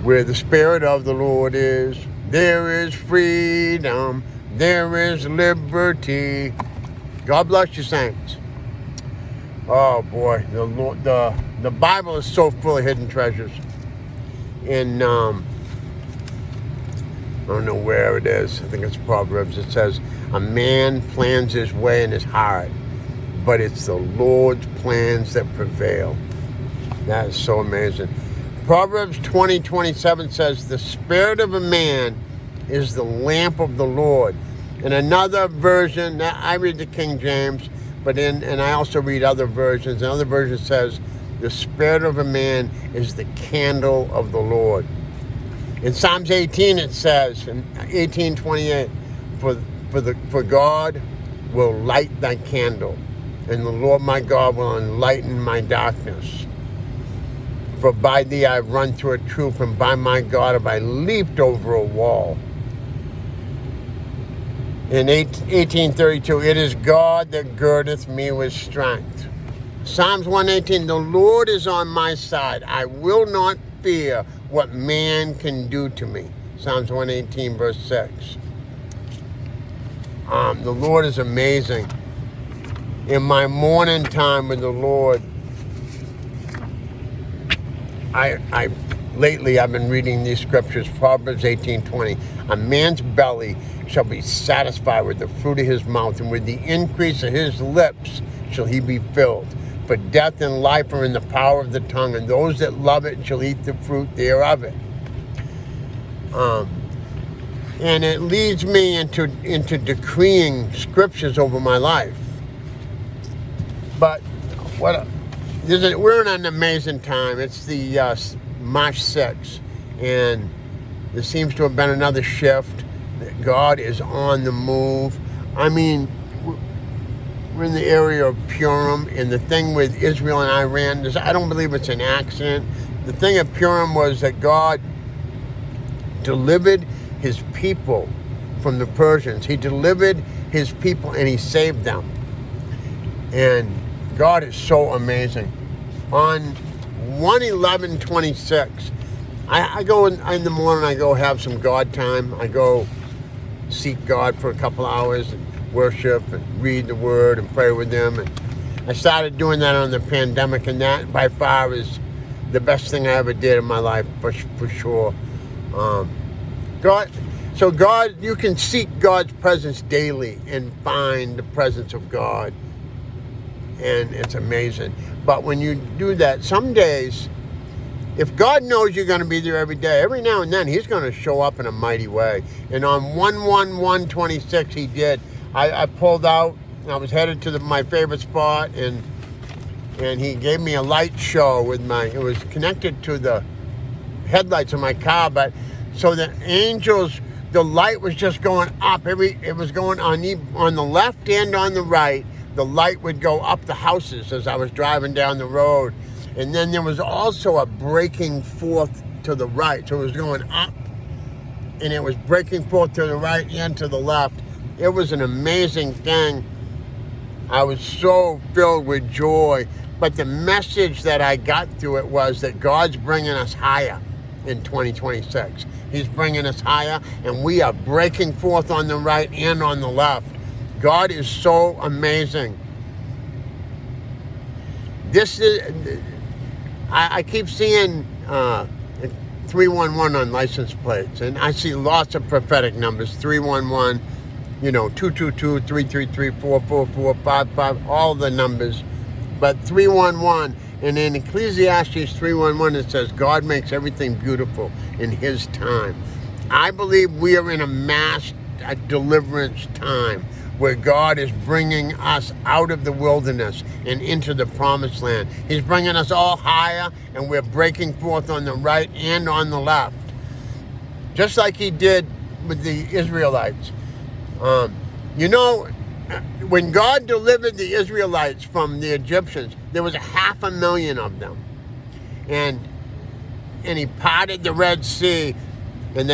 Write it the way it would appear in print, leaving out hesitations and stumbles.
Where the Spirit of the Lord is, there is freedom, there is liberty. God bless you, saints. Oh boy, the Bible is so full of hidden treasures. In I don't know where it is. I think it's Proverbs. It says, "A man plans his way in his heart, but it's the Lord's plans that prevail." That is so amazing. Proverbs 20:27 says, "The spirit of a man is the lamp of the Lord." In another version, I read the King James, and I also read other versions. Another version says, "The spirit of a man is the candle of the Lord." In Psalms 18 it says, in 18:28, For God will light thy candle, and the Lord my God will enlighten my darkness. For by thee I have run through a troop, and by my God have I leaped over a wall. In 18:32, it is God that girdeth me with strength. Psalms 118, the Lord is on my side. I will not fear what man can do to me. Psalms 118, verse 6. The Lord is amazing. In my morning time with the Lord, lately I've been reading these scriptures, Proverbs 18:20. A man's belly shall be satisfied with the fruit of his mouth, and with the increase of his lips shall he be filled. For death and life are in the power of the tongue, and those that love it shall eat the fruit thereof it. And it leads me into decreeing scriptures over my life. But we're in an amazing time. It's the March 6th, and there seems to have been another shift. God is on the move. I mean, we're in the area of Purim, and the thing with Israel and Iran, I don't believe it's an accident. The thing of Purim was that God delivered his people from the Persians. He delivered his people and he saved them. And God is so amazing. On 1/11/26, I go in the morning, I go have some God time. I go seek God for a couple hours and worship and read the Word and pray with them. And I started doing that on the pandemic, and that by far is the best thing I ever did in my life, for sure. God, you can seek God's presence daily and find the presence of God, and it's amazing. But when you do that, some days, if God knows you're going to be there every day, every now and then he's going to show up in a mighty way. And on 1/1/26 he did. I pulled out, I was headed to my favorite spot, and he gave me a light show it was connected to the headlights of my car, but so the angels, the light was just going up. It was going on the left and on the right. The light would go up the houses as I was driving down the road. And then there was also a breaking forth to the right. So it was going up, and it was breaking forth to the right and to the left. It was an amazing thing. I was so filled with joy. But the message that I got through it was that God's bringing us higher in 2026. He's bringing us higher, and we are breaking forth on the right and on the left. God is so amazing. I keep seeing 311 on license plates, and I see lots of prophetic numbers, 311, 222, 333, 444, 55, all the numbers. But 311, and in Ecclesiastes 3:11 it says, God makes everything beautiful in his time. I believe we are in a mass deliverance time where God is bringing us out of the wilderness and into the promised land. He's bringing us all higher, and we're breaking forth on the right and on the left. Just like he did with the Israelites. When God delivered the Israelites from the Egyptians, there was 500,000 of them. And he parted the Red Sea